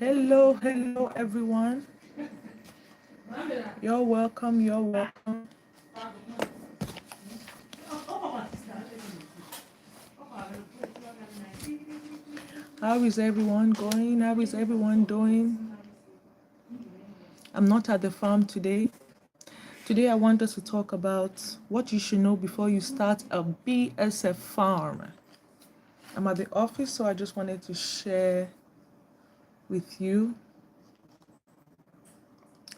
Hello everyone. You're welcome. How is everyone going? How is everyone doing? I'm not at the farm today. Today I want us to talk about what you should know before you start a BSF farm. I'm at the office, so I just wanted to share with you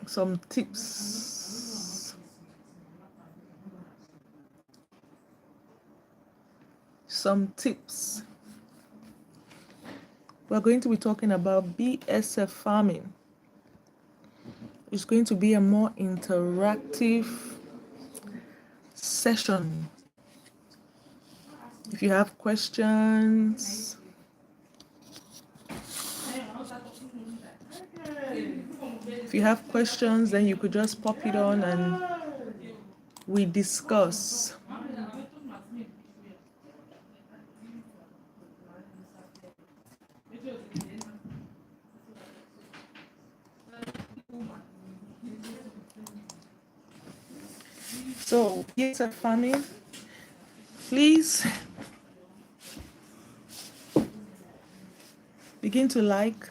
some tips. We're going to be talking about BSF farming. It's going to be a more interactive session. If you have questions, then you could just pop it on and we discuss. So, BSF farming, please begin to like.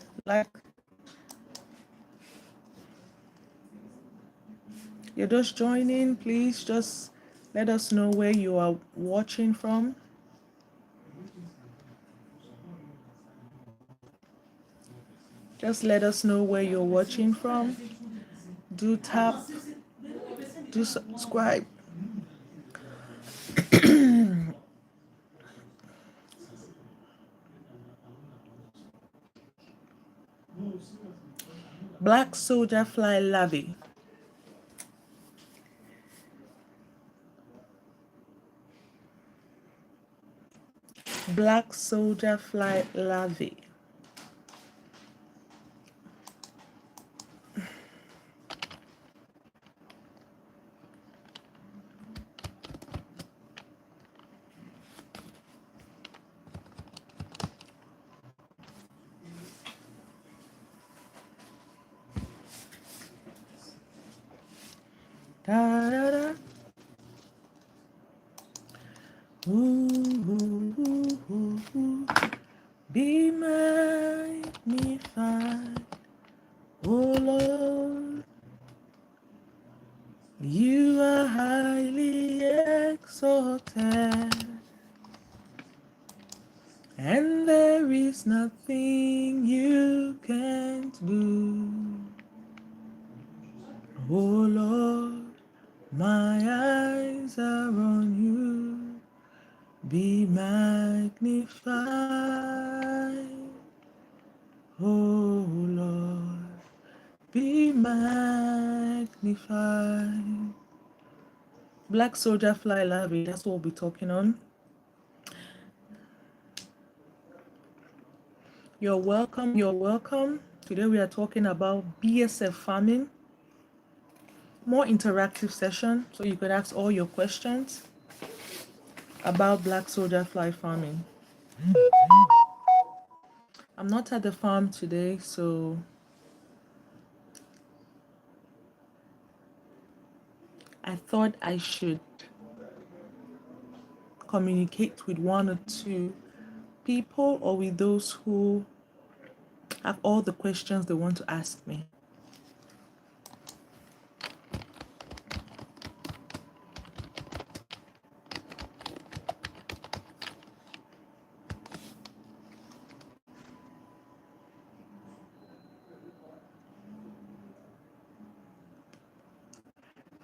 You're just joining, please just let us know where you are watching from. Just let us know where you're watching from. Do subscribe. Black soldier fly larvae. Black soldier fly larvae. Da, da, da. Ooh. Be magnified, O Lord. You are highly exalted, and there is nothing you can't do. O Lord, my eyes are on you. Be magnified, O Lord, be magnified. Black soldier fly larvae, that's what we'll be talking on. You're welcome. Today we are talking about BSF farming. More interactive session, so you could ask all your questions about black soldier fly farming. I'm not at the farm today, so I thought I should communicate with one or two people or with those who have all the questions they want to ask me.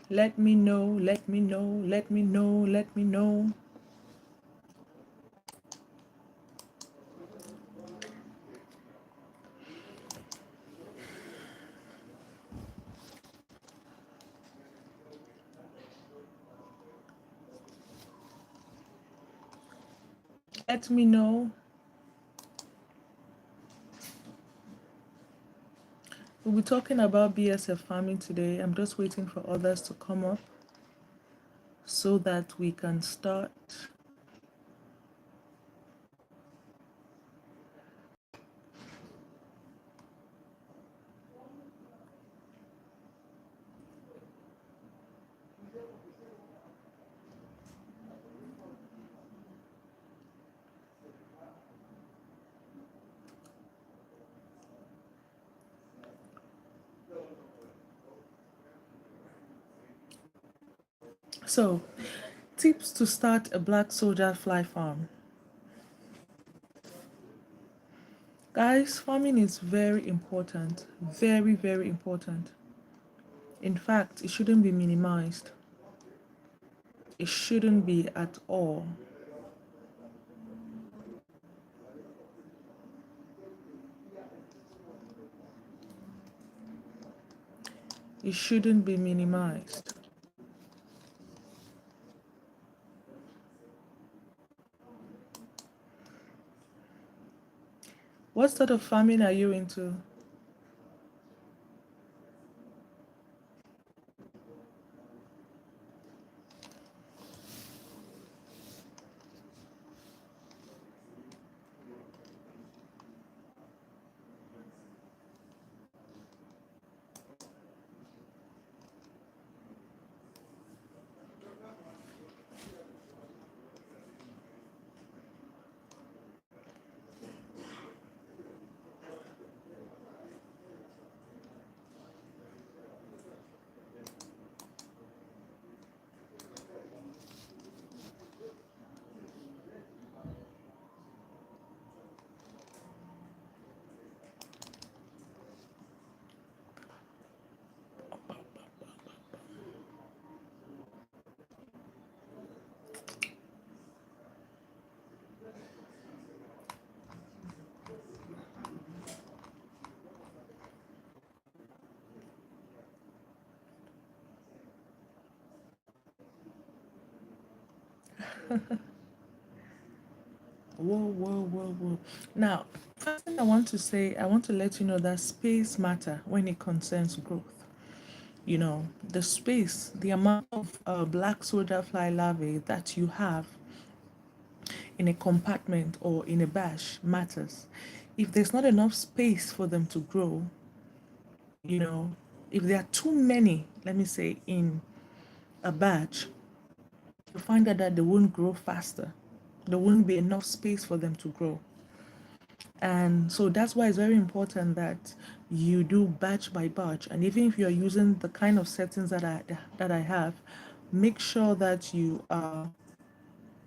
Let me know. Let me know. We'll be talking about BSF farming today. I'm just waiting for others to come up so that we can start. So, tips to start a black soldier fly farm. Guys, farming is very important. Very, very important. In fact, it shouldn't be minimized. It shouldn't be at all. It shouldn't be minimized. What sort of farming are you into? Whoa. Now, first thing I want to say, I want to let you know that space matter when it concerns growth. You know, the space, the amount of black soldier fly larvae that you have in a compartment or in a batch matters. If there's not enough space for them to grow, you know, if there are too many, let me say, in a batch, you find that they won't grow faster. There won't be enough space for them to grow. And so that's why it's very important that you do batch by batch. And even if you're using the kind of settings that I have, make sure that you are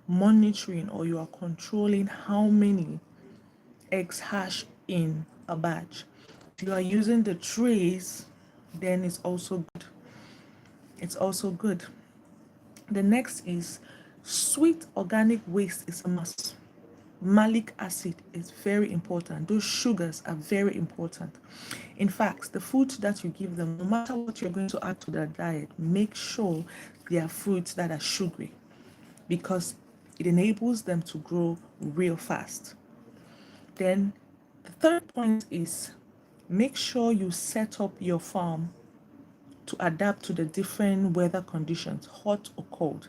monitoring or you are controlling how many eggs hatch in a batch. If you are using the trays, then it's also good. It's also good. The next is sweet organic waste is a must. Malic acid is very important. Those sugars are very important. In fact, the foods that you give them, no matter what you're going to add to their diet, make sure they are fruits that are sugary because it enables them to grow real fast. Then the third point is make sure you set up your farm to adapt to the different weather conditions, hot or cold.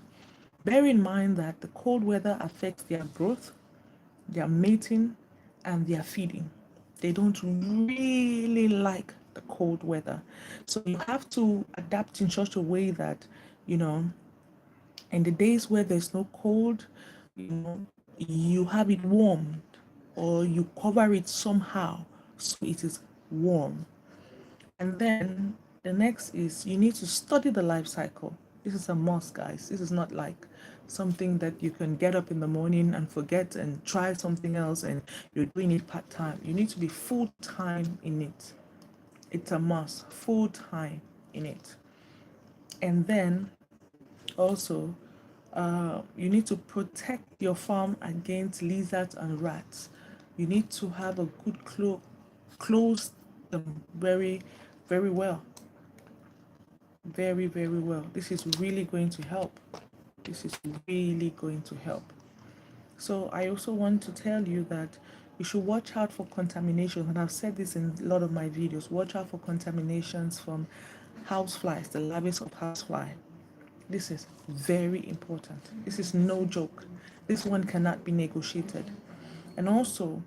Bear in mind that the cold weather affects their growth, their mating, and their feeding. They don't really like the cold weather. So you have to adapt in such a way that, you know, in the days where there's no cold, you know, you have it warmed or you cover it somehow so it is warm. And then the next is you need to study the life cycle. This is a must, guys. This is not like something that you can get up in the morning and forget and try something else and you're doing it part time. You need to be full time in it. It's a must, full time in it. And then also, you need to protect your farm against lizards and rats. You need to have a good close them very well. Very well. This is really going to help. This is really going to help. So I also want to tell you that you should watch out for contaminations, and I've said this in a lot of my videos. Watch out for contaminations from houseflies, the larvae of housefly. This is very important. This is no joke. This one cannot be negotiated. And also,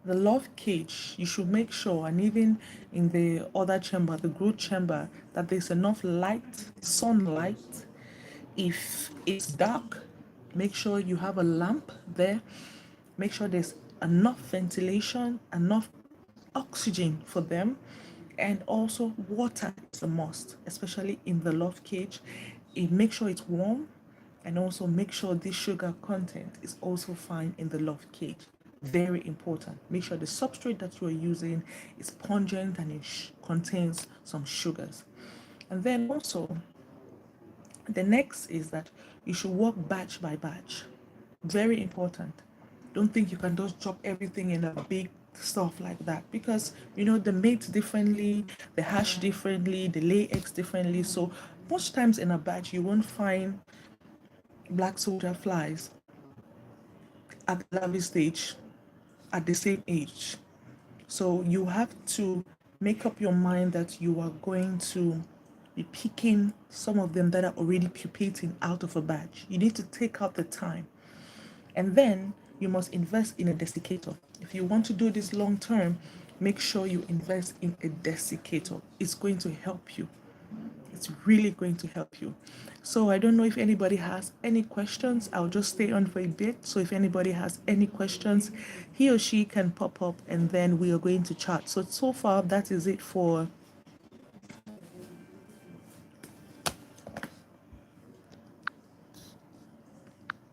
the loft cage, you should make sure, and even in the other chamber, the growth chamber, that there's enough light, sunlight. If it's dark, make sure you have a lamp there. Make sure there's enough ventilation, enough oxygen for them, and also water is a must, especially in the loft cage. make sure it's warm, and also make sure this sugar content is also fine in the loft cage. Very important. Make sure the substrate that you are using is pungent and it contains some sugars. And then also, the next is that you should work batch by batch. Very important. Don't think you can just chop everything in a big stuff like that, because the mate differently, the hash differently, the lay eggs differently. So most times in a batch you won't find black soldier flies at the larvae stage at the same age. So you have to make up your mind that you are going to be picking some of them that are already pupating out of a batch. You need to take out the time. And then you must invest in a desiccator. If you want to do this long term, make sure you invest in a desiccator. It's going to help you. It's really going to help you. So I don't know if anybody has any questions. I'll just stay on for a bit. So if anybody has any questions, he or she can pop up and then we are going to chat. So far, that is it for